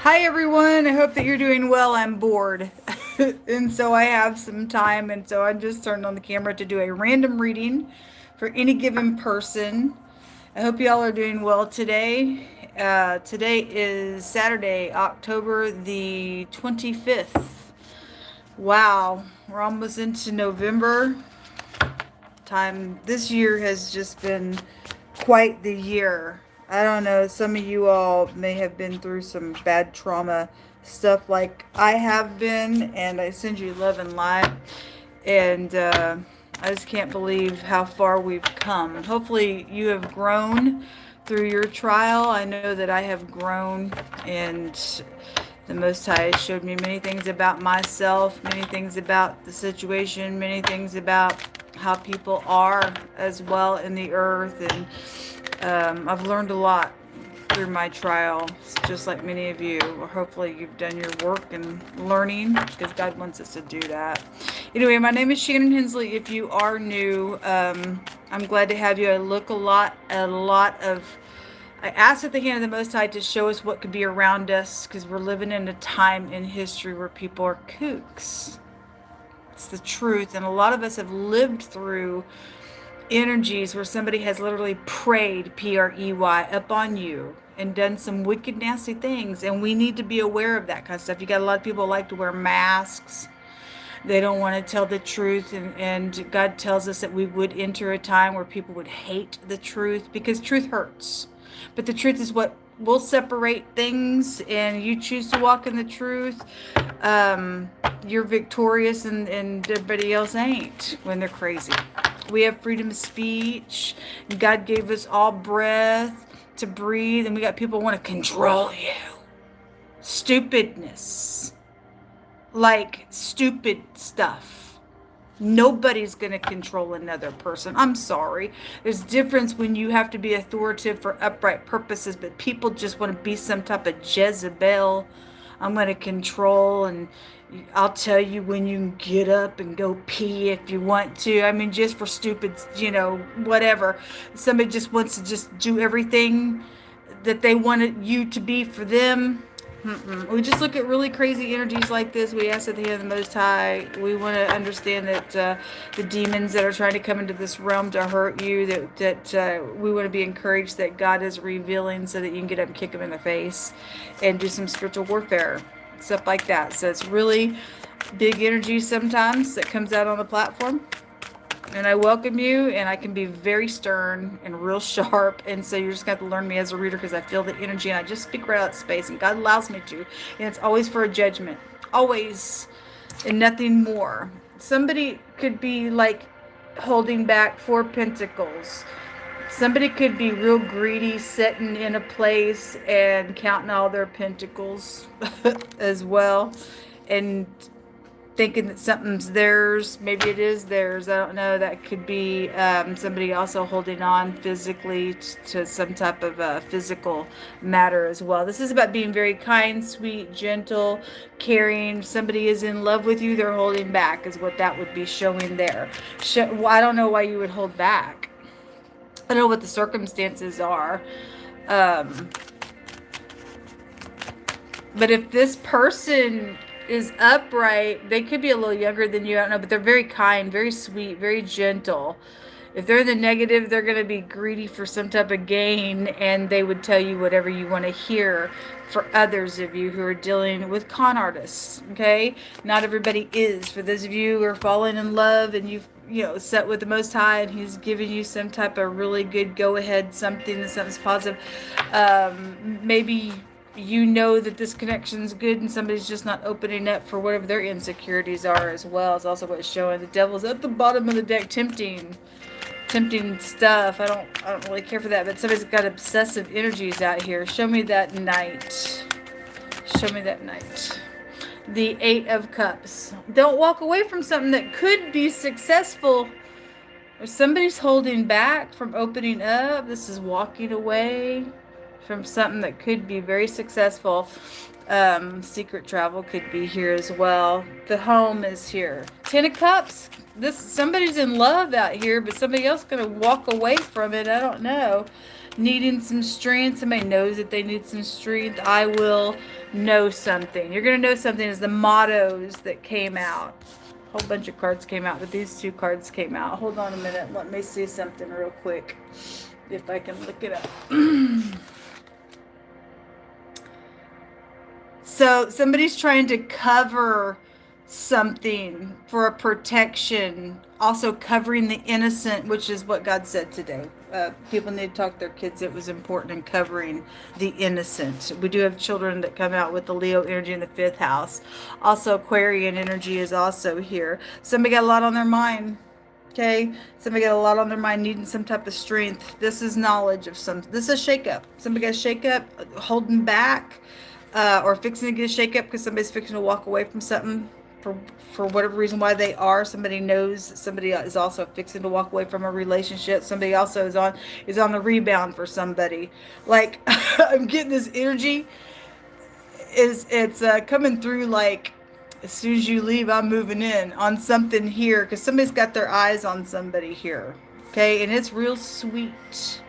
Hi everyone, I hope that you're doing well. I'm bored. And so I have some time, and so I just turned on the camera to do a random reading for any given person. I hope y'all are doing well today. Today is Saturday, October the 25th. Wow, we're almost into November. Time this year has just been quite the year. I don't know, some of you all may have been through some bad trauma stuff like I have been, and I send you love and light. And I just can't believe how far we've come. And hopefully, you have grown through your trial. I know that I have grown, and the Most High showed me many things about myself, many things about the situation, many things about how people are as well in the earth. And I've learned a lot through my trial, just like many of you. Hopefully you've done your work and learning, because God wants us to do that. Anyway, my name is Shannon Hensley. If you are new, I'm glad to have you. I look I ask at the hand of the Most High to show us what could be around us, because we're living in a time in history where people are kooks. It's the truth. And a lot of us have lived through energies where somebody has literally preyed, P-R-E-Y, up on you and done some wicked, nasty things. And we need to be aware of that kind of stuff. You got a lot of people who like to wear masks. They don't want to tell the truth. And God tells us that we would enter a time where people would hate the truth, because truth hurts. But the truth is what will separate things, and you choose to walk in the truth. You're victorious, and everybody else ain't when they're crazy. We have freedom of speech. God gave us all breath to breathe, and we got people who want to control you. Stupidness. Like stupid stuff. Nobody's going to control another person. I'm sorry. There's difference when you have to be authoritative for upright purposes, but people just want to be some type of Jezebel. I'm going to control, and I'll tell you when you can get up and go pee if you want to. I mean, just for stupid, whatever. Somebody just wants to just do everything that they wanted you to be for them. We just look at really crazy energies like this. We ask at the hand of the Most High. We want to understand that the demons that are trying to come into this realm to hurt you, that we want to be encouraged that God is revealing, so that you can get up and kick them in the face and do some spiritual warfare, stuff like that. So it's really big energy sometimes that comes out on the platform. And I welcome you, and I can be very stern and real sharp. And so you're just going to have to learn me as a reader, because I feel the energy and I just speak right out of space. And God allows me to. And it's always for a judgment. Always. And nothing more. Somebody could be like holding back 4 pentacles. Somebody could be real greedy, sitting in a place and counting all their pentacles as well. And thinking that something's theirs. Maybe it is theirs. I don't know. That could be somebody also holding on physically to some type of physical matter as well. This is about being very kind, sweet, gentle, caring. Somebody is in love with you. They're holding back is what that would be showing there. I don't know why you would hold back. I don't know what the circumstances are. But if this person is upright, they could be a little younger than you, I don't know, but they're very kind, very sweet, very gentle. If they're in the negative, they're going to be greedy for some type of gain, and they would tell you whatever you want to hear. For others of you who are dealing with con artists, okay? Not everybody is. For those of you who are falling in love and you've set with the Most High, and He's giving you some type of really good go-ahead, something's positive. Maybe you know that this connection is good, and somebody's just not opening up for whatever their insecurities are as well. It's also what's showing. The devil's at the bottom of the deck, tempting stuff. I don't really care for that, but somebody's got obsessive energies out here. Show me that knight. Show me that knight. The 8 of Cups. Don't walk away from something that could be successful. Or somebody's holding back from opening up. This is walking away from something that could be very successful. Secret travel could be here as well. The home is here. 10 of Cups. Somebody's in love out here, but somebody else is going to walk away from it. I don't know. needing some strength. Somebody knows that they need some strength. I will know something. You're going to know something is the mottos that came out. A whole bunch of cards came out, but these two cards came out. Hold on a minute. Let me see something real quick. If I can look it up. So somebody's trying to cover something for a protection, also covering the innocent, which is what God said today. People need to talk to their kids. It was important in covering the innocent. We do have children that come out with the Leo energy in the 5th house. Also, Aquarian energy is also here. Somebody got a lot on their mind. Okay, somebody got a lot on their mind, needing some type of strength. This is knowledge of some. This is a shakeup. Somebody got a shakeup, holding back, or fixing to get a shakeup because somebody's fixing to walk away from something for whatever reason why they are. Somebody knows somebody is also fixing to walk away from a relationship. Somebody also is on the rebound for somebody. Like I'm getting this energy. It's coming through like. As soon as you leave, I'm moving in on something here because somebody's got their eyes on somebody here. Okay, and it's real sweet.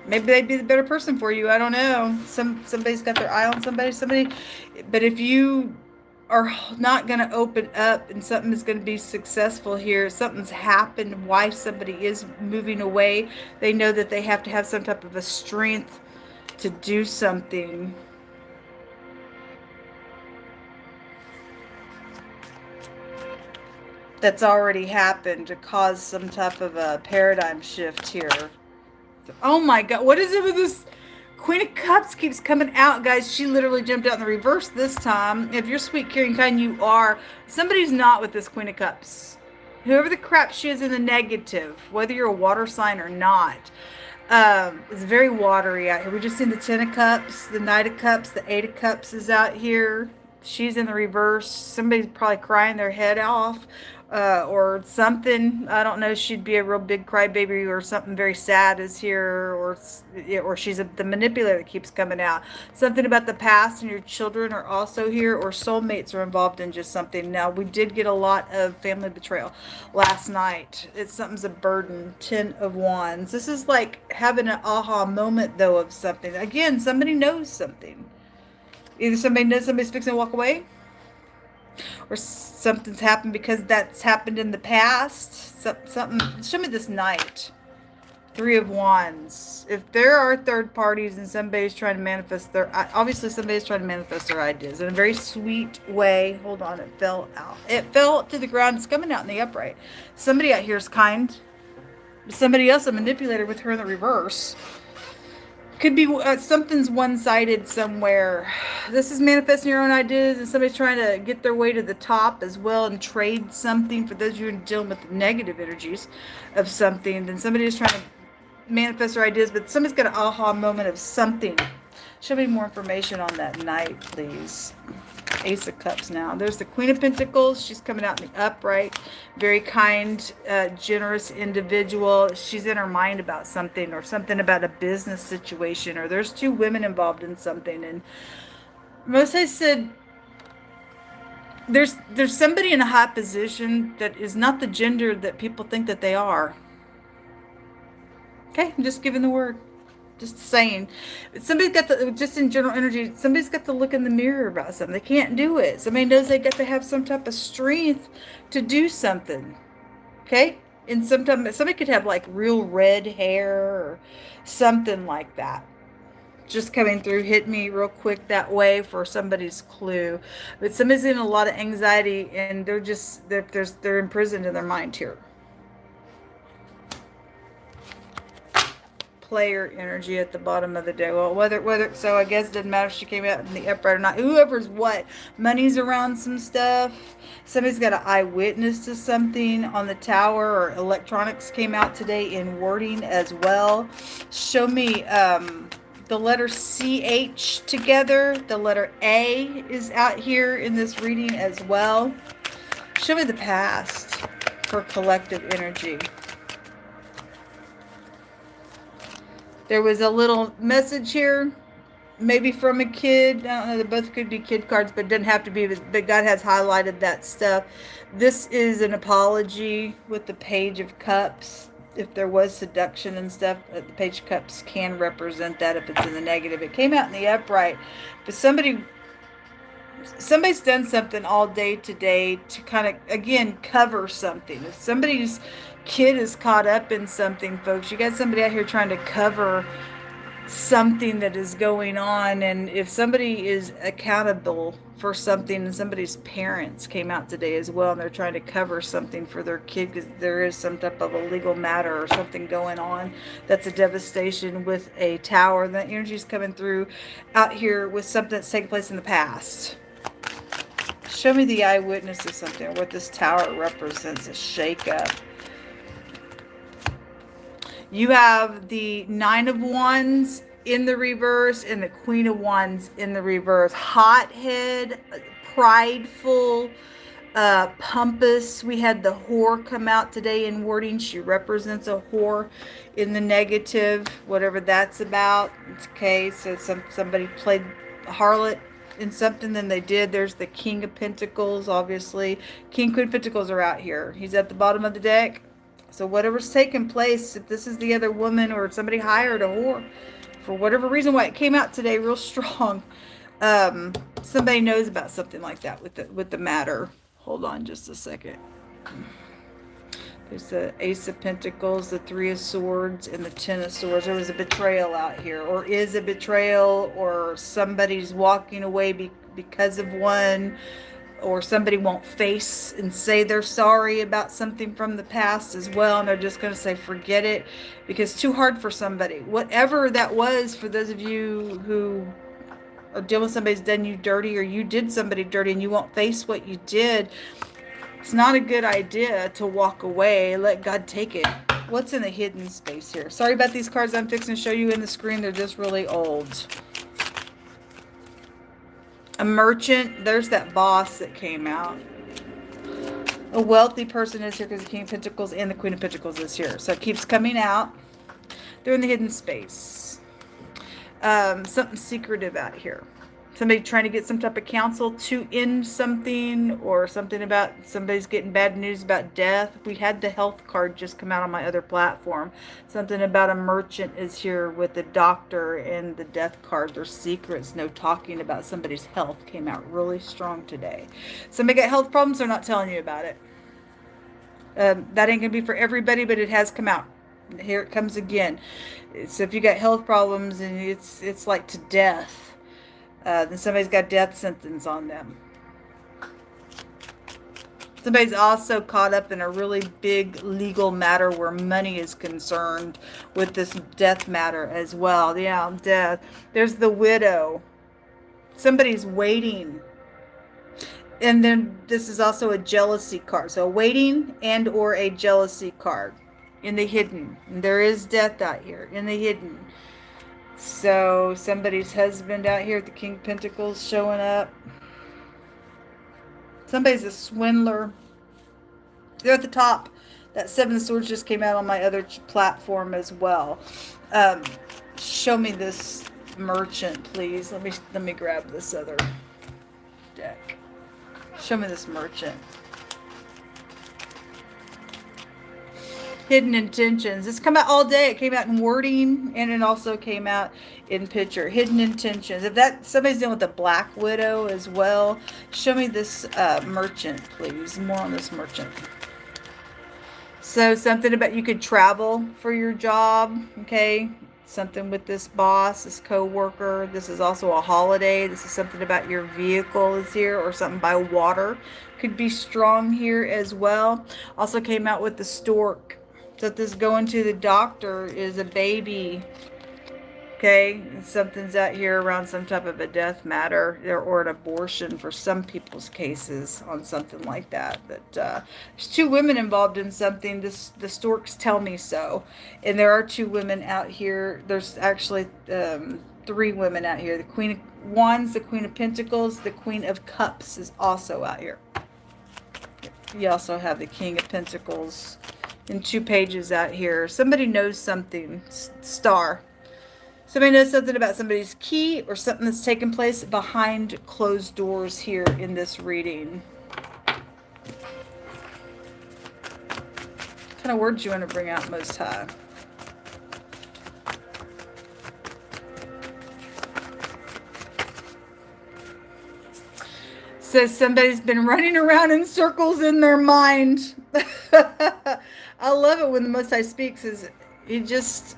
Maybe they'd be the better person for you. I don't know. Somebody's got their eye on somebody. But if you are not going to open up and something is going to be successful here, something's happened, why somebody is moving away, they know that they have to have some type of a strength to do something. That's already happened to cause some type of a paradigm shift here. Oh my God, what is it with this? Queen of Cups keeps coming out, guys. She literally jumped out in the reverse this time. If you're sweet, caring, kind, you are. Somebody's not with this Queen of Cups. Whoever the crap she is in the negative, whether you're a water sign or not, it's very watery out here. We just seen the 10 of Cups, the Knight of Cups, the 8 of Cups is out here. She's in the reverse. Somebody's probably crying their head off. Or something. I don't know. She'd be a real big crybaby, or something very sad is here, or she's the manipulator that keeps coming out. Something about the past and your children are also here, or soulmates are involved in just something. Now, we did get a lot of family betrayal last night. Something's a burden. 10 of Wands. This is like having an aha moment, though, of something. Again, somebody knows something. Either somebody knows somebody's fixing to walk away, or something's happened because that's happened in the past. Something. Show me this Knight. 3 of Wands. If there are third parties and somebody's trying to manifest obviously somebody's trying to manifest their ideas in a very sweet way. Hold on, it fell out. It fell to the ground. It's coming out in the upright. Somebody out here is kind. Somebody else a manipulator with her in the reverse. Could be something's one-sided somewhere. This is manifesting your own ideas, and somebody's trying to get their way to the top as well and trade something. For those of you dealing with negative energies of something, then somebody is trying to manifest their ideas, but somebody's got an aha moment of something. Show me more information on that Knight, please. Ace of Cups now. There's the Queen of Pentacles. She's coming out in the upright. Very kind, generous individual. She's in her mind about something, or something about a business situation, or there's 2 women involved in something. And Moshe said there's somebody in a high position that is not the gender that people think that they are. Okay, I'm just giving the word. Just saying. Somebody's got the, just in general energy, somebody's got to look in the mirror about something. They can't do it. Somebody knows they got to have some type of strength to do something. Okay? And sometimes somebody could have like real red hair or something like that. Just coming through, hit me real quick that way for somebody's clue. But somebody's in a lot of anxiety, and they're imprisoned in their mind here. Player energy at the bottom of the day. Well, whether so I guess it doesn't matter if she came out in the upright or not. Whoever's what, money's around some stuff. Somebody's got an eyewitness to something on the tower, or electronics came out today in wording as well. Show me the letter CH together. The letter A is out here in this reading as well. Show me the past for collective energy. There was a little message here, maybe from a kid. I don't know, they both could be kid cards, but it doesn't have to be. But God has highlighted that stuff. This is an apology with the Page of Cups. If there was seduction and stuff, the Page of Cups can represent that if it's in the negative. It came out in the upright, but somebody's done something all day today to kind of, again, cover something. If somebody's kid is caught up in something, folks, you got somebody out here trying to cover something that is going on. And if somebody is accountable for something, and somebody's parents came out today as well, and they're trying to cover something for their kid because there is some type of a legal matter or something going on, that's a devastation with a tower. The energy is coming through out here with something that's taken place in the past. Show me the eyewitness of something, what this tower represents, a shakeup. You have the Nine of Wands in the reverse and the Queen of Wands in the reverse. Hothead, prideful, pompous. We had the whore come out today in wording. She represents a whore in the negative, whatever that's about. Okay, so somebody played harlot in something than they did. There's the King of Pentacles, obviously. King, Queen of Pentacles are out here. He's at the bottom of the deck. So whatever's taking place, if this is the other woman or somebody hired a whore, for whatever reason, why it came out today real strong, somebody knows about something like that with the matter. Hold on just a second. There's the Ace of Pentacles, the Three of Swords, and the Ten of Swords. There was a betrayal out here, or is a betrayal, or somebody's walking away because of one, or somebody won't face and say they're sorry about something from the past as well, and they're just going to say forget it because it's too hard for somebody. Whatever that was, for those of you who are dealing with somebody's done you dirty, or you did somebody dirty and you won't face what you did, it's not a good idea to walk away. Let God take it. What's in the hidden space here? Sorry about these cards I'm fixing to show you in the screen. They're just really old. A merchant. There's that boss that came out. A wealthy person is here because the King of Pentacles and the Queen of Pentacles is here. So it keeps coming out. They're in the hidden space. Something secretive out here. Somebody trying to get some type of counsel to end something, or something about somebody's getting bad news about death. We had the health card just come out on my other platform. Something about a merchant is here with the doctor and the death card. There's secrets. No talking about somebody's health came out really strong today. Somebody got health problems, they're not telling you about it. That ain't going to be for everybody, but it has come out. Here it comes again. So if you got health problems and it's like to death, then somebody's got death sentence on them. Somebody's also caught up in a really big legal matter where money is concerned with this death matter as well. Yeah, death. There's the widow. Somebody's waiting. And then this is also a jealousy card. So waiting and or a jealousy card in the hidden. There is death out here in the hidden. So somebody's husband out here at the King of Pentacles showing up. Somebody's a swindler. They're at the top. That Seven of Swords just came out on my other platform as well. Show me this merchant, please. Let me grab this other deck. Show me this merchant. Hidden intentions. It's come out all day. It came out in wording, and it also came out in picture. Hidden intentions. If that somebody's dealing with a black widow as well, show me this merchant, please. More on this merchant. So something about you could travel for your job. Okay. Something with this boss, this co-worker. This is also a holiday. This is something about your vehicle is here, or something by water could be strong here as well. Also came out with the stork. So this going to the doctor is a baby. Okay, something's out here around some type of a death matter or an abortion for some people's cases on something like that. But there's two women involved in something. The storks tell me so. And there are two women out here. There's actually three women out here. The Queen of Wands, the Queen of Pentacles, the Queen of Cups is also out here. You also have the King of Pentacles in 2 pages out here. Somebody knows something. Star. Somebody knows something about somebody's key or something that's taken place behind closed doors here in this reading. Kind kind of words you want to bring out, Most High? Says somebody's been running around in circles in their mind. I love it when the Most High speaks. He just,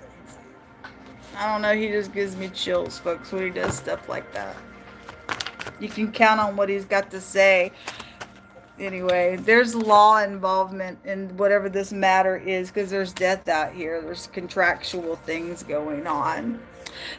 I don't know, he just gives me chills, folks, when he does stuff like that. You can count on what he's got to say. Anyway, there's law involvement in whatever this matter is, because there's death out here. There's contractual things going on.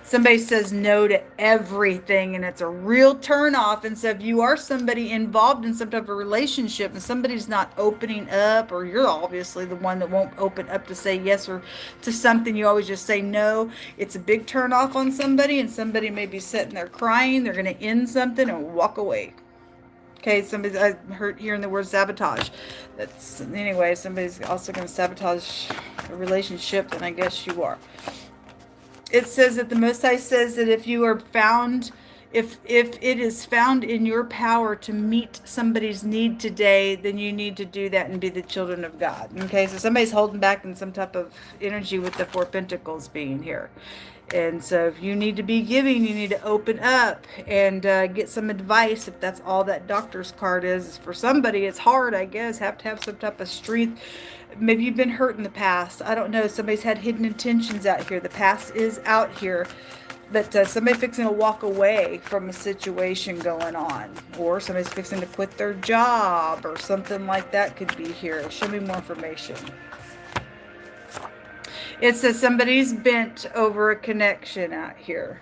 Somebody says no to everything, and it's a real turnoff. And so if you are somebody involved in some type of relationship and somebody's not opening up, or you're obviously the one that won't open up to say yes or to something, you always just say no, it's a big turnoff on somebody, and somebody may be sitting there crying. They're going to end something and walk away. Okay, I heard hearing the word sabotage. That's, anyway, somebody's also going to sabotage a relationship, then I guess you are. It says that the Most High says that if you are found, if it is found in your power to meet somebody's need today, then you need to do that and be the children of God. Okay, so somebody's holding back in some type of energy with the Four Pentacles being here. And so if you need to be giving, you need to open up and get some advice. If that's all that doctor's card is for somebody, it's hard, I guess. Have to have some type of strength. Maybe you've been hurt in the past. I don't know. Somebody's had hidden intentions out here. The past is out here. But somebody fixing to walk away from a situation going on. Or somebody's fixing to quit their job or something like that could be here. Show me more information. It says somebody's bent over a connection out here.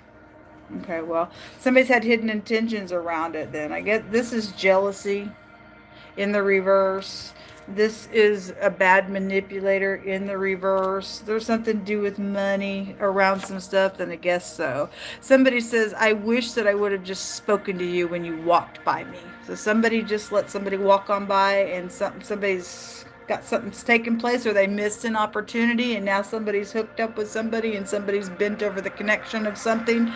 Okay, well, somebody's had hidden intentions around it then. I guess this is jealousy in the reverse. This is a bad manipulator in the reverse. There's something to do with money around some stuff, then I guess so. Somebody says, I wish that I would have just spoken to you when you walked by me. So somebody just let somebody walk on by, and somebody's got something's taken place, or they missed an opportunity, and now somebody's hooked up with somebody and somebody's bent over the connection of something.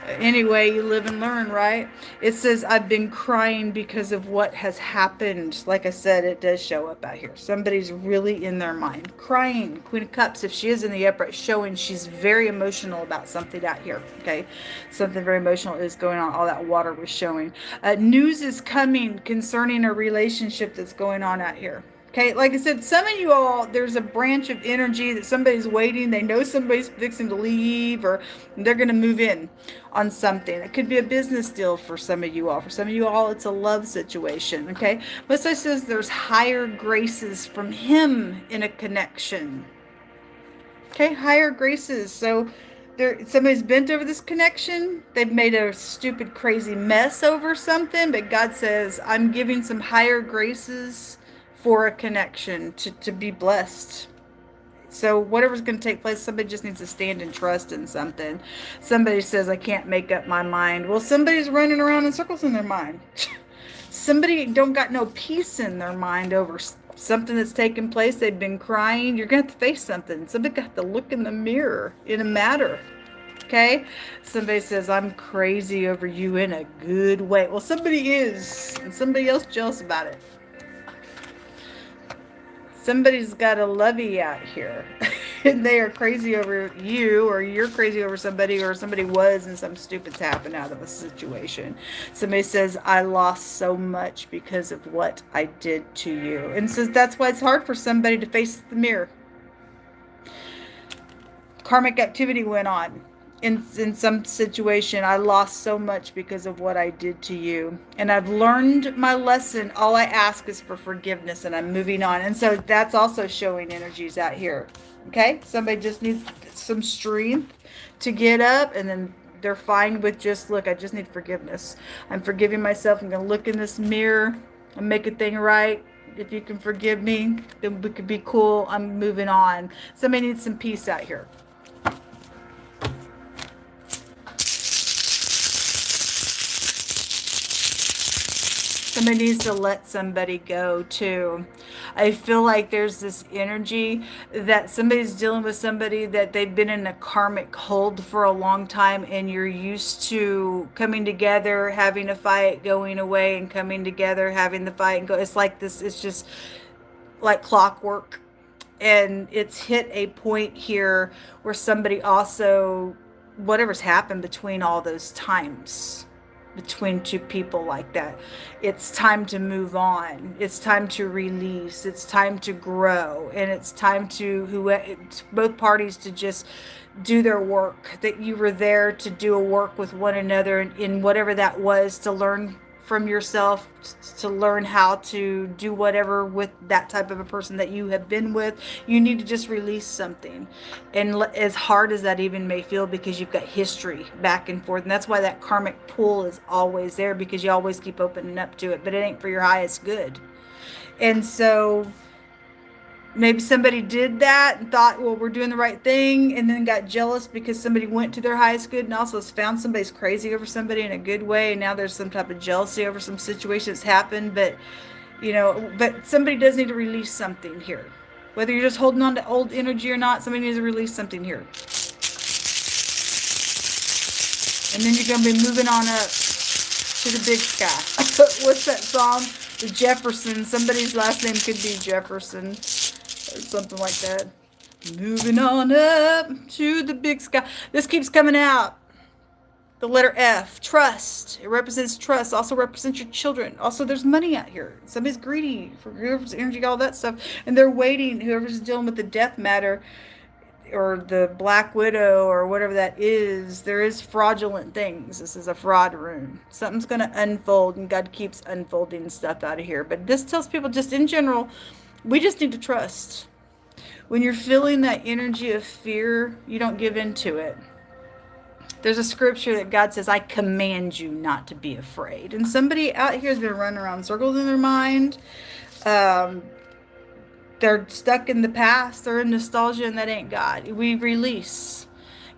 Anyway, you live and learn, right? It says, I've been crying because of what has happened. Like I said, it does show up out here. Somebody's really in their mind. Crying. Queen of Cups, if she is in the upright, showing she's very emotional about something out here. Okay? Something very emotional is going on. All that water was showing. News is coming concerning a relationship that's going on out here. Okay, like I said, some of you all, there's a branch of energy that somebody's waiting. They know somebody's fixing to leave, or they're going to move in on something. It could be a business deal for some of you all. For some of you all, it's a love situation, okay? Most I says there's higher graces from him in a connection. Okay, higher graces. So somebody's bent over this connection. They've made a stupid, crazy mess over something, but God says, I'm giving some higher graces for a connection to be blessed. So whatever's going to take place, somebody just needs to stand and trust in something. Somebody says, I can't make up my mind. Well, somebody's running around in circles in their mind. Somebody don't got no peace in their mind over something that's taken place. They've been crying. You're going to have to face something. Somebody got to look in the mirror in a matter. Okay? Somebody says, I'm crazy over you in a good way. Well, somebody is, and somebody else jealous about it. Somebody's got a lovey out here and they are crazy over you, or you're crazy over somebody, or somebody was and some stupid's happened out of a situation. Somebody says, I lost so much because of what I did to you. And so that's why it's hard for somebody to face the mirror. Karmic activity went on. In some situation, I lost so much because of what I did to you. And I've learned my lesson. All I ask is for forgiveness, and I'm moving on. And so that's also showing energies out here. Okay? Somebody just needs some strength to get up, and then they're fine with just, look, I just need forgiveness. I'm forgiving myself. I'm going to look in this mirror and make a thing right. If you can forgive me, then we could be cool. I'm moving on. Somebody needs some peace out here. Somebody needs to let somebody go too. I feel like there's this energy that somebody's dealing with somebody that they've been in a karmic hold for a long time, and you're used to coming together, having a fight, going away, and coming together, having the fight and go. It's like this, it's just like clockwork. And it's hit a point here where somebody also, whatever's happened between all those times, between two people like that, it's time to move on. It's time to release. It's time to grow. And it's time to both parties to just do their work, that you were there to do a work with one another in whatever that was, to learn from yourself, to learn how to do whatever with that type of a person that you have been with. You need to just release something. And as hard as that even may feel, because you've got history back and forth. And that's why that karmic pull is always there, because you always keep opening up to it, but it ain't for your highest good. And so maybe somebody did that and thought, well, we're doing the right thing, and then got jealous because somebody went to their highest good and also found somebody's crazy over somebody in a good way. And now there's some type of jealousy over some situation that's happened. But, but somebody does need to release something here. Whether you're just holding on to old energy or not, somebody needs to release something here. And then you're going to be moving on up to the big sky. What's that song? The Jefferson. Somebody's last name could be Jefferson. Or something like that. Moving on up to the big sky. This keeps coming out. The letter F, trust. It represents trust. Also represents your children. Also, there's money out here. Somebody's greedy for whoever's energy, all that stuff. And they're waiting. Whoever's dealing with the death matter or the Black Widow or whatever that is, there is fraudulent things. This is a fraud rune. Something's going to unfold, and God keeps unfolding stuff out of here. But this tells people, just in general, we just need to trust. When you're feeling that energy of fear, you don't give into it. There's a scripture that God says, I command you not to be afraid. And somebody out here has been running around circles in their mind. They're stuck in the past. They're in nostalgia, and that ain't God. We release.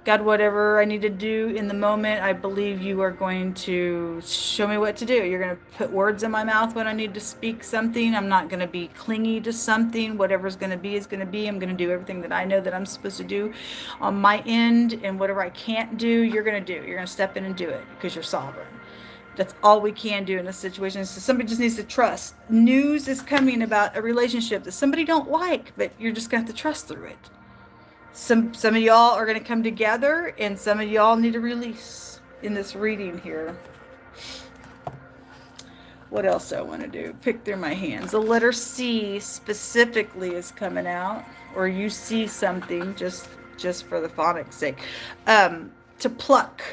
God, whatever I need to do in the moment, I believe you are going to show me what to do. You're going to put words in my mouth when I need to speak something. I'm not going to be clingy to something. Whatever's going to be is going to be. I'm going to do everything that I know that I'm supposed to do on my end. And whatever I can't do, you're going to do. You're going to step in and do it because you're sovereign. That's all we can do in this situation. So somebody just needs to trust. News is coming about a relationship that somebody don't like, but you're just going to have to trust through it. Some of y'all are going to come together, and some of y'all need to release in this reading here. What else do I want to do? Pick through my hands. The letter C specifically is coming out, or you see something just for the phonics sake. To pluck.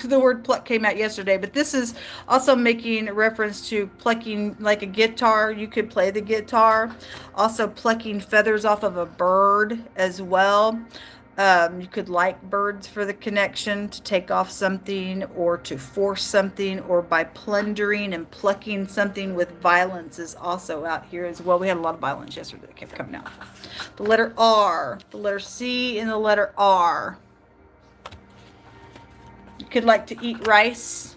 The word pluck came out yesterday, but this is also making a reference to plucking like a guitar. You could play the guitar. Also plucking feathers off of a bird as well. You could like birds for the connection, to take off something or to force something, or by plundering and plucking something with violence is also out here as well. We had a lot of violence yesterday that kept coming out. The letter R, the letter C, and the letter R. You could like to eat rice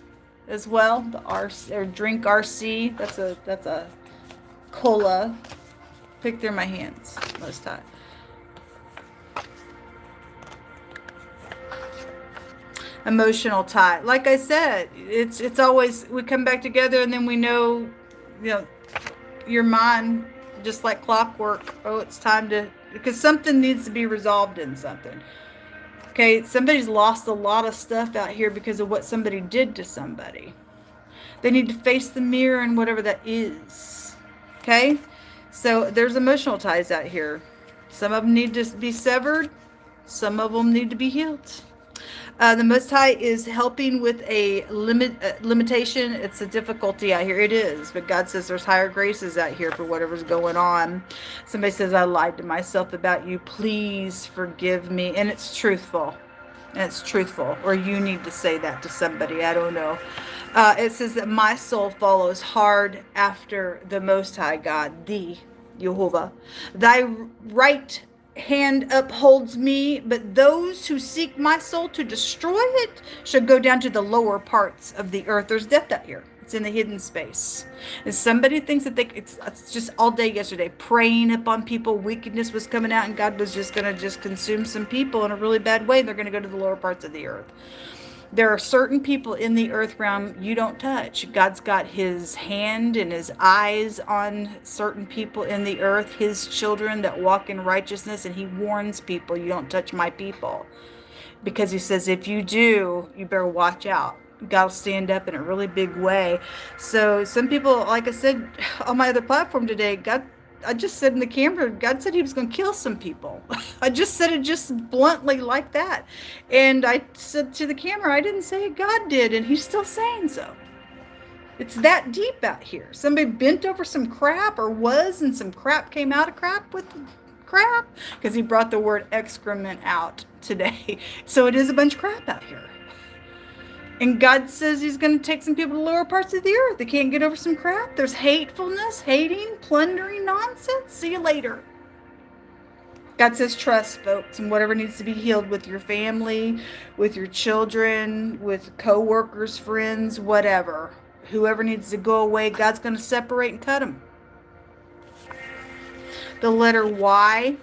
as well. The R, or drink RC. That's a cola. Pick through my hands most time. Emotional tie. Like I said, it's always, we come back together and then we know, you're mine, just like clockwork. Oh, it's time to, because something needs to be resolved in something. Okay, somebody's lost a lot of stuff out here because of what somebody did to somebody. They need to face the mirror and whatever that is. Okay, so there's emotional ties out here. Some of them need to be severed. Some of them need to be healed. The Most High is helping with a limitation. It's a difficulty out here. It is. But God says there's higher graces out here for whatever's going on. Somebody says, I lied to myself about you. Please forgive me. And it's truthful. And it's truthful. Or you need to say that to somebody. I don't know. It says that my soul follows hard after the Most High God, thee, Jehovah. Thy right hand upholds me, but those who seek my soul to destroy it shall go down to the lower parts of the earth. There's death out here. It's in the hidden space. And somebody thinks that it's just all day yesterday preying upon people. Wickedness was coming out, and God was just going to consume some people in a really bad way. They're going to go to the lower parts of the earth. There are certain people in the earth realm you don't touch. God's got his hand and his eyes on certain people in the earth, his children that walk in righteousness, and he warns people, you don't touch my people. Because he says, if you do, you better watch out. God will stand up in a really big way. So some people, like I said on my other platform today, I just said in the camera, God said he was going to kill some people. I just said it just bluntly like that. And I said to the camera, I didn't say it, God did. And he's still saying so. It's that deep out here. Somebody bent over some crap and some crap came out of crap with crap. Because he brought the word excrement out today. So it is a bunch of crap out here. And God says he's going to take some people to lower parts of the earth. They can't get over some crap. There's hatefulness, hating, plundering, nonsense. See you later. God says trust, folks, and whatever needs to be healed with your family, with your children, with co-workers, friends, whatever. Whoever needs to go away, God's going to separate and cut them. The letter Y.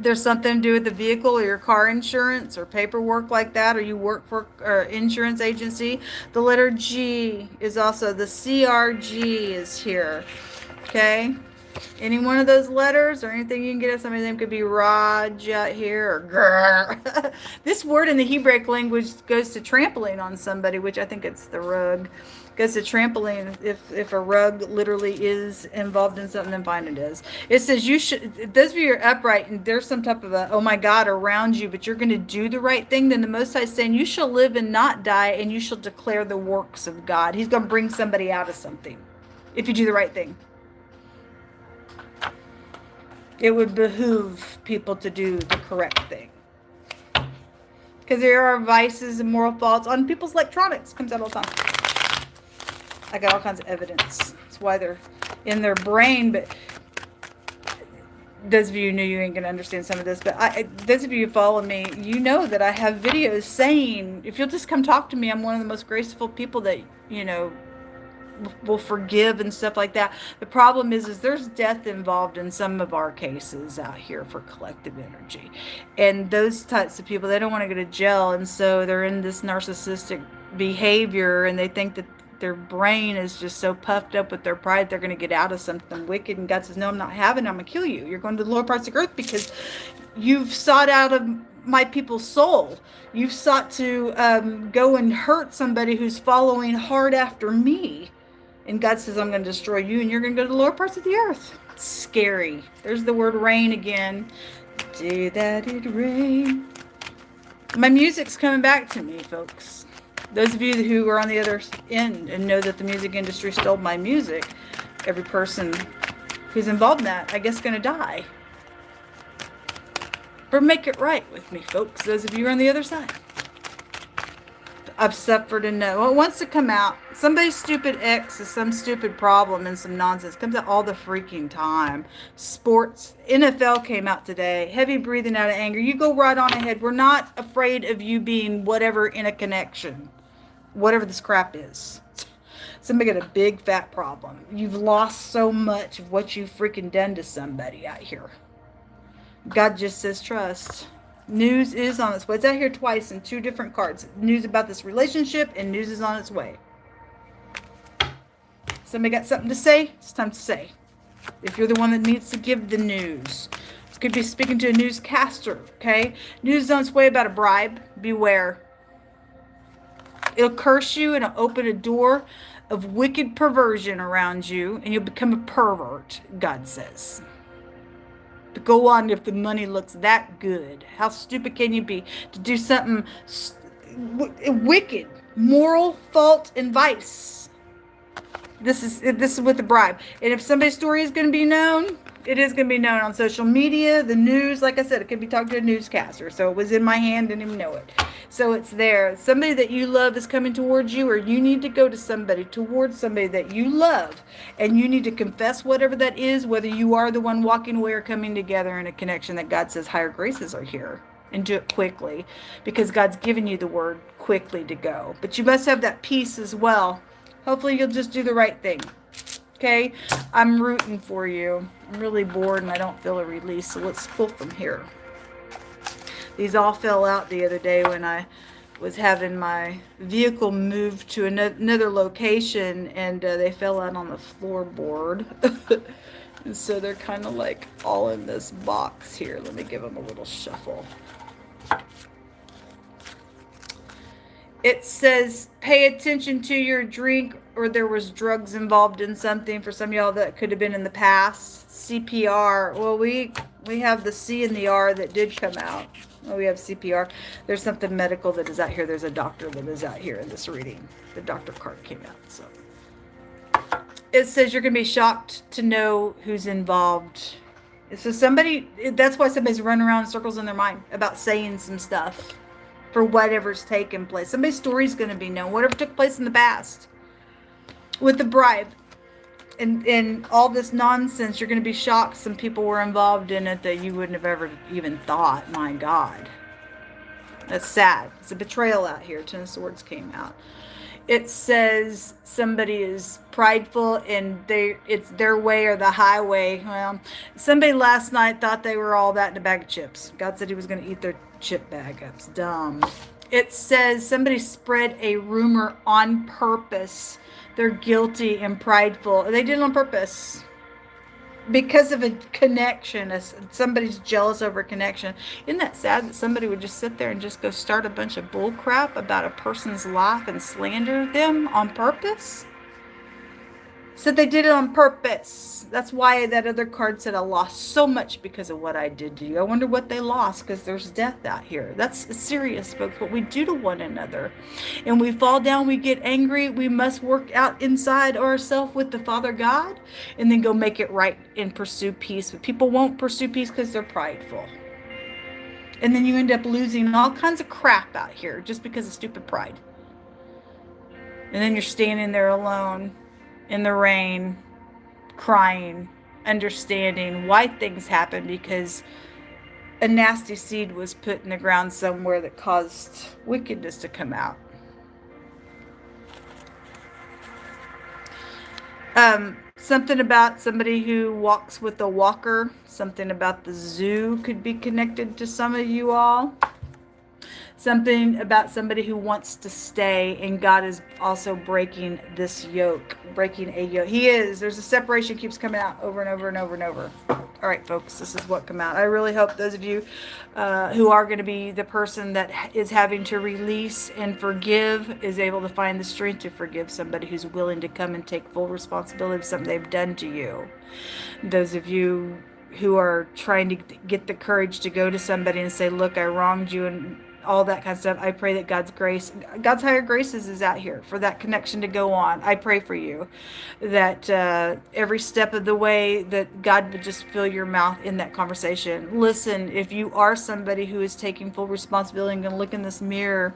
There's something to do with the vehicle or your car insurance or paperwork like that, or you work for an insurance agency. The letter G is also, the CRG is here. Okay? Any one of those letters or anything you can get at somebody's name could be Raj out here or grr. This word in the Hebraic language goes to trampling on somebody, which I think it's the rug. Goes to trampling. If a rug literally is involved in something, then fine it is. It says you should, those of you are upright and there's some type of a, oh my God, around you, but you're going to do the right thing, then the Most High is saying you shall live and not die, and you shall declare the works of God. He's going to bring somebody out of something if you do the right thing. It would behoove people to do the correct thing. Because there are vices and moral faults on people's electronics. Comes out all the time. I got all kinds of evidence. That's why they're in their brain. But those of you who knew, you ain't going to understand some of this. But those of you who follow me, you know that I have videos saying, if you'll just come talk to me, I'm one of the most graceful people that, you know, will forgive and stuff like that. The problem is there's death involved in some of our cases out here for collective energy, and those types of people, they don't want to go to jail, and so they're in this narcissistic behavior, and they think that their brain is just so puffed up with their pride they're going to get out of something wicked. And God says, no, I'm not having it. I'm going to kill you. You're going to the lower parts of the earth because you've sought out of my people's soul. You've sought to go and hurt somebody who's following hard after me. And God says, I'm going to destroy you, and you're going to go to the lower parts of the earth. It's scary. There's the word rain again. Day that it rain. My music's coming back to me, folks. Those of you who are on the other end and know that the music industry stole my music, every person who's involved in that, I guess, is going to die. Or make it right with me, folks. Those of you who are on the other side. I've suffered and know. Well, it wants to come out. Somebody's stupid ex is some stupid problem and some nonsense. Comes out all the freaking time. Sports. NFL came out today. Heavy breathing out of anger. You go right on ahead. We're not afraid of you being whatever in a connection. Whatever this crap is. Somebody got a big fat problem. You've lost so much of what you've freaking done to somebody out here. God just says trust. News is on its way. It's out here twice in two different cards. News about this relationship and news is on its way. Somebody got something to say? It's time to say. If you're the one that needs to give the news. This could be speaking to a newscaster, okay? News is on its way about a bribe. Beware. It'll curse you and it'll open a door of wicked perversion around you, and you'll become a pervert, God says. But go on if the money looks that good. How stupid can you be to do something wicked, moral fault and vice? This is with the bribe. And if somebody's story is going to be known, it is going to be known on social media, the news. Like I said, it could be talking to a newscaster. So it was in my hand, didn't even know it. So it's there. Somebody that you love is coming towards you, or you need to go to somebody, towards somebody that you love. And you need to confess whatever that is, whether you are the one walking away or coming together in a connection that God says higher graces are here. And do it quickly, because God's given you the word quickly to go. But you must have that peace as well. Hopefully you'll just do the right thing. Okay? I'm rooting for you. I'm really bored and I don't feel a release. So let's pull from here. These all fell out the other day when I was having my vehicle moved to another location, and they fell out on the floorboard. And so they're kind of like all in this box here. Let me give them a little shuffle. It says, pay attention to your drink, or there was drugs involved in something. For some of y'all, that could have been in the past. CPR. Well, we have the C and the R that did come out. Well, we have CPR. There's something medical that is out here. There's a doctor that is out here in this reading. The doctor card came out. So it says you're going to be shocked to know who's involved. So that's why somebody's running around in circles in their mind about saying some stuff. For whatever's taken place. Somebody's story's going to be known. Whatever took place in the past. With the bribe. And all this nonsense. You're going to be shocked some people were involved in it that you wouldn't have ever even thought. My God. That's sad. It's a betrayal out here. Ten of Swords came out. It says somebody is prideful and it's their way or the highway. Well, somebody last night thought they were all that in a bag of chips. God said he was going to eat their chip bag. That's dumb. It says somebody spread a rumor on purpose. They're guilty and prideful. They did it on purpose. Because of a connection. Somebody's jealous over a connection. Isn't that sad that somebody would just sit there and just go start a bunch of bull crap about a person's life and slander them on purpose? Said they did it on purpose. That's why that other card said I lost so much because of what I did to you. I wonder what they lost, because there's death out here. That's serious, folks, what we do to one another. And we fall down, we get angry. We must work out inside ourselves with the Father God and then go make it right and pursue peace. But people won't pursue peace because they're prideful. And then you end up losing all kinds of crap out here just because of stupid pride. And then you're standing there alone in the rain, crying, understanding why things happen, because a nasty seed was put in the ground somewhere that caused wickedness to come out. Something about somebody who walks with a walker. Something about the zoo could be connected to some of you all. Something about somebody who wants to stay, and God is also breaking this yoke, breaking a yoke. He is. There's a separation keeps coming out over and over and over and over. All right, folks, this is what come out. I really hope those of you who are going to be the person that is having to release and forgive is able to find the strength to forgive somebody who's willing to come and take full responsibility of something they've done to you. Those of you who are trying to get the courage to go to somebody and say, look, I wronged you, and all that kind of stuff. I pray that God's grace, God's higher graces is out here for that connection to go on. I pray for you that every step of the way that God would just fill your mouth in that conversation. Listen, if you are somebody who is taking full responsibility and going to look in this mirror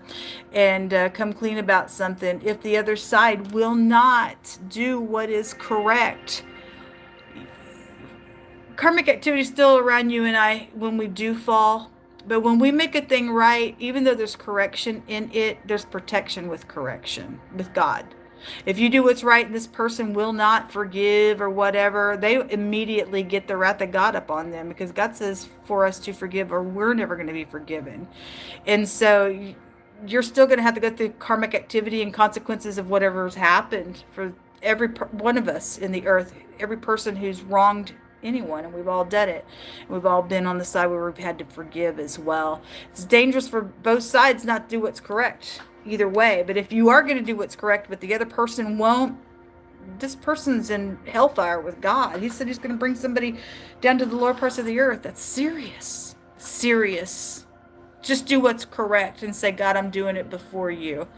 and come clean about something, if the other side will not do what is correct, karmic activity is still around you and I when we do fall. But when we make a thing right, even though there's correction in it, there's protection with correction, with God. If you do what's right and this person will not forgive or whatever, they immediately get the wrath of God upon them, because God says for us to forgive or we're never going to be forgiven. And so you're still going to have to go through karmic activity and consequences of whatever's happened for every one of us in the earth, every person who's wronged anyone, and we've all done it. We've all been on the side where we've had to forgive as well. It's dangerous for both sides not to do what's correct either way, but if you are going to do what's correct but the other person won't, this person's in hellfire with God. He said he's going to bring somebody down to the lower parts of the earth. That's serious. Just do what's correct and say, God, I'm doing it before you.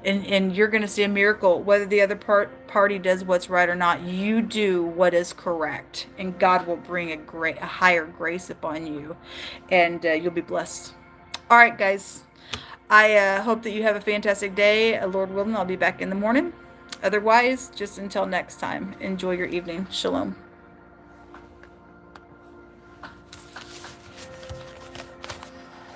And you're going to see a miracle. Whether the other party does what's right or not, you do what is correct. And God will bring a higher grace upon you. And you'll be blessed. All right, guys. I hope that you have a fantastic day. Lord willing, I'll be back in the morning. Otherwise, just until next time, enjoy your evening. Shalom.